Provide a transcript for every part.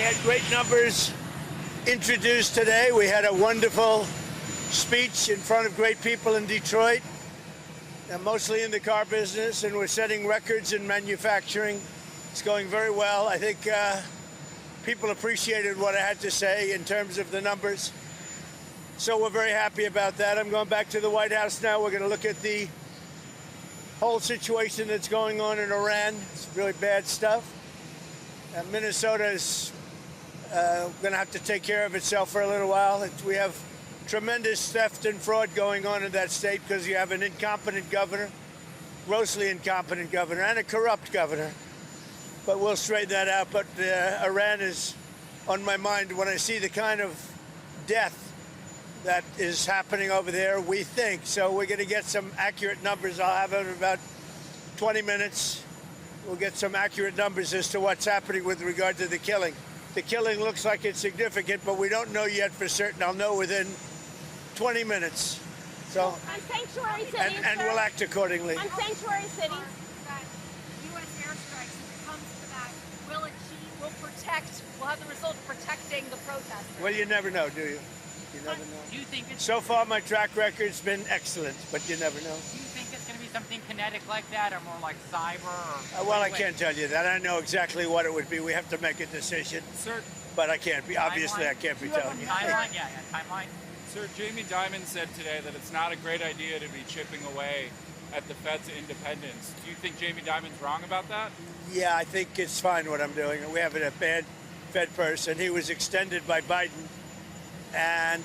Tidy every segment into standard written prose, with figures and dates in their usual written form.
had great numbers introduced today. We had a wonderful speech in front of great people in Detroit, mostly in the car business, and we're setting records in manufacturing. It's going very well. I think people appreciated what I had to say in terms of the numbers. So we're very happy about that. I'm going back to the White House now. We're going to look at the whole situation that's going on in Iran. It's really bad stuff. Minnesota is going to have to take care of itself for a little while. We have tremendous theft and fraud going on in that state because you have an incompetent governor, grossly incompetent governor, and a corrupt governor. But we'll straighten that out. But Iran is on my mind when I see the kind of death that is happening over there, we think. So we're going to get some accurate numbers. I'll have it in about 20 minutes. We'll get some accurate numbers as to what's happening with regard to the killing. The killing looks like it's significant, but we don't know yet for certain. I'll know within 20 minutes. So, on sanctuary cities, and we'll act accordingly. On sanctuary cities. That U.S. airstrikes, if it comes to that, will have the result of protecting the protesters. Well, you never know, do you? You never know. Do you think it's so far, my track record's been excellent, but you never know. Do you think it's going to be something kinetic like that, or more like cyber? Or well, I can't tell you that. I know exactly what it would be. We have to make a decision. Sir, but I can't be. Obviously, I can't be telling you. Timeline, yeah, timeline. Sir, Jamie Dimon said today that it's not a great idea to be chipping away at the Fed's independence. Do you think Jamie Dimon's wrong about that? Yeah, I think it's fine what I'm doing. We have a bad Fed person. He was extended by Biden. And,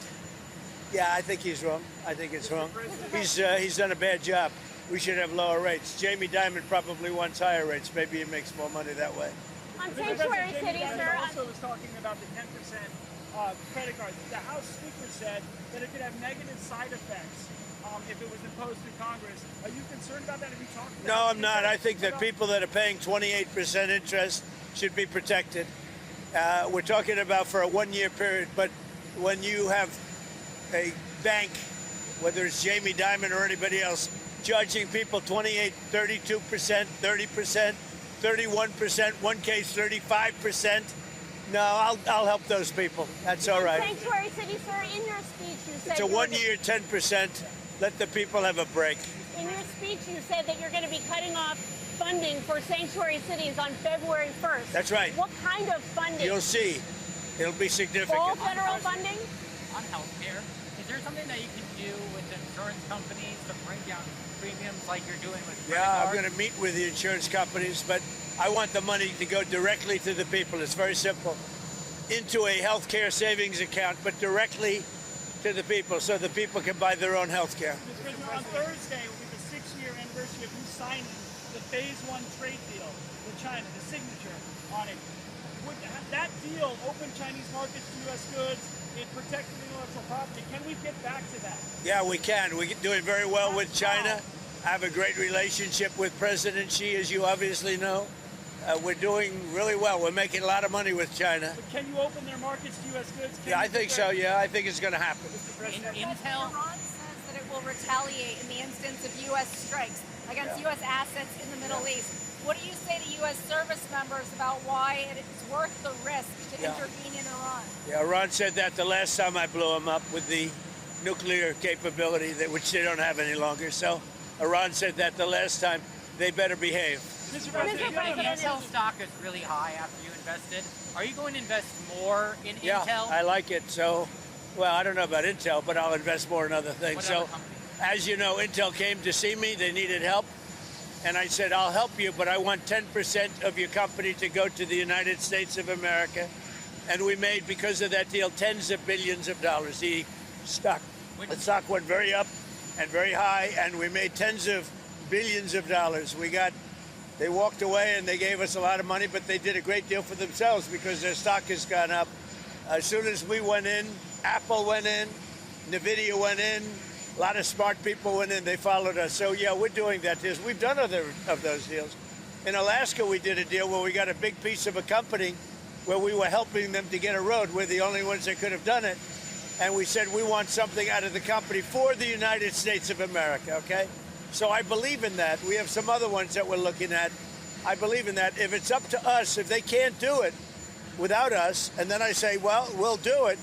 yeah, I think he's wrong. I think it's wrong. He's done a bad job. We should have lower rates. Jamie Dimon probably wants higher rates. Maybe he makes more money that way. On sanctuary cities, sir. Also was talking about the 10% credit cards. The House Speaker said that it could have negative side effects if it was imposed through Congress. Are you concerned about that? Have you talked about No, I'm not. I think that people that are paying 28% interest should be protected. We're talking about for a one-year period, but when you have a bank, whether it's Jamie Dimon or anybody else, charging people 28, 32%, 30%, 31%, one case 35%, no, I'll help those people. That's all right. Sanctuary city, sir, in your speech you said... It's a one-year 10%. Let the people have a break. In your speech you said that you're going to be cutting off funding for sanctuary cities on February 1st. That's right. What kind of funding? You'll see. It'll be significant. All federal funding? On healthcare, is there something that you can do with insurance companies to bring down premiums like you're doing with credit Yeah, cards? I'm going to meet with the insurance companies, but I want the money to go directly to the people. It's very simple. Into a healthcare savings account, but directly to the people so the people can buy their own healthcare. Mr. President, on Thursday will be the 6-year anniversary of you signing the Phase 1 trade deal with China, the signature on it. Would that deal open Chinese markets to U.S. goods? It protected intellectual property. Can we get back to that? Yeah, we can. We're doing very well with China. I have a great relationship with President Xi, as you obviously know. We're doing really well. We're making a lot of money with China. But can you open their markets to U.S. goods? Yeah, I think so. Yeah, I think it's going to happen. Intel? Iran says that it will retaliate in the instance of U.S. strikes against U.S. assets in the Middle East. What do you say to U.S. service members about why it is worth the risk to intervene in Iran? Yeah, Iran said that the last time I blew them up with the nuclear capability, which they don't have any longer. So Iran said that the last time. They better behave. Mr. President, President, Intel stock is really high after you invested. Are you going to invest more in Yeah, Intel? I like it. So, well, I don't know about Intel, but I'll invest more in other things. So, as you know, Intel came to see me. They needed help. And I said, I'll help you, but I want 10% of your company to go to the United States of America. And we made, because of that deal, tens of billions of dollars. The stock went very up and very high, and we made tens of billions of dollars. They walked away and they gave us a lot of money, but they did a great deal for themselves because their stock has gone up. As soon as we went in, Apple went in, NVIDIA went in, a lot of smart people went in, they followed us. So yeah, we're doing that. We've done other of those deals. In Alaska, we did a deal where we got a big piece of a company where we were helping them to get a road. We're the only ones that could have done it. And we said, we want something out of the company for the United States of America, okay? So I believe in that. We have some other ones that we're looking at. I believe in that. If it's up to us, if they can't do it, without us. And then I say, well, we'll do it.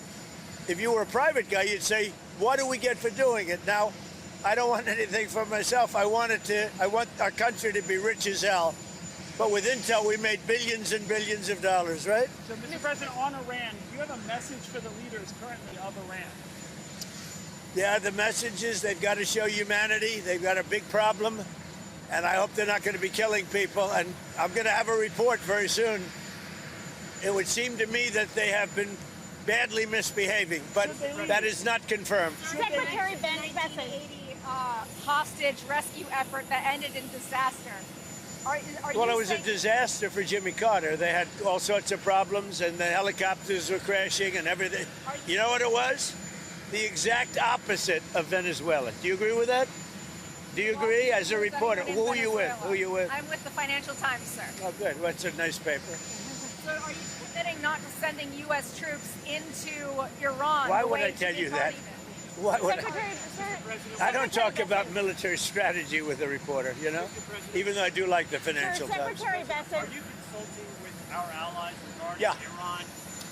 If you were a private guy, you'd say, what do we get for doing it? Now, I don't want anything for myself. I want our country to be rich as hell. But with Intel, we made billions and billions of dollars, right? So, Mr. President, on Iran, do you have a message for the leaders currently of Iran? Yeah, the message is they've got to show humanity. They've got a big problem, and I hope they're not going to be killing people. And I'm going to have a report very soon. It would seem to me that they have been badly misbehaving, but that is not confirmed. Secretary Ben Besson. 1980 hostage rescue effort that ended in disaster. Well, it was a disaster for Jimmy Carter. They had all sorts of problems, and the helicopters were crashing and everything. You know what it was? The exact opposite of Venezuela. Do you agree with that? Do you agree? As a reporter, who are you with? Who are you with? I'm with the Financial Times, sir. Oh, good. Well, it's a nice paper. So are you committing not to sending U.S. troops into Iran? Why would I tell you that? Why would Secretary, sir, I don't talk about military strategy with a reporter, you know, even though I do like the Financial Times. Secretary Besson. Are you consulting with our allies regarding Yeah. Iran?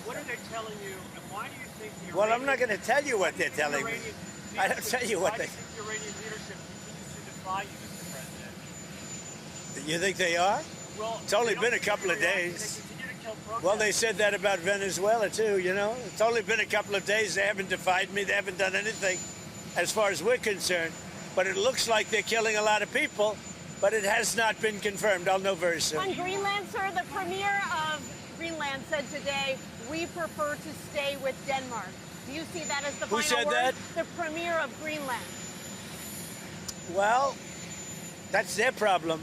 What are they telling you, and why do you think the Well, I'm not going to tell you what they're telling me. I don't tell you what why they... do you think the Iranian leadership continues to defy you, Mr. President? You think they are? Well, It's only they been a don't couple of react, and days. They continue to kill protesters. Well, they said that about Venezuela, too, you know. It's only been a couple of days. They haven't defied me. They haven't done anything as far as we're concerned. But it looks like they're killing a lot of people, but it has not been confirmed. I'll know very soon. On Greenland, sir, the premier of Greenland said today, we prefer to stay with Denmark. Do you see that as the Who final said word? that? The premier of Greenland. Well, that's their problem.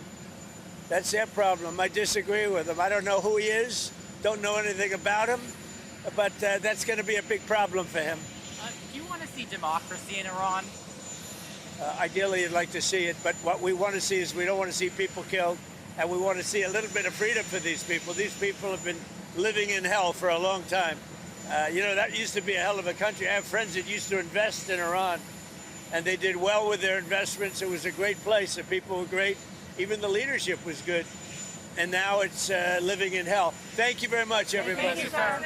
That's their problem. I disagree with them. I don't know who he is, don't know anything about him, but that's going to be a big problem for him. Do you want to see democracy in Iran? Ideally, you'd like to see it, but what we want to see is we don't want to see people killed, and we want to see a little bit of freedom for these people. These people have been living in hell for a long time. You know, that used to be a hell of a country. I have friends that used to invest in Iran, and they did well with their investments. It was a great place. The people were great. Even the leadership was good. And now it's living in hell. Thank you very much, everybody. Thank you, sir.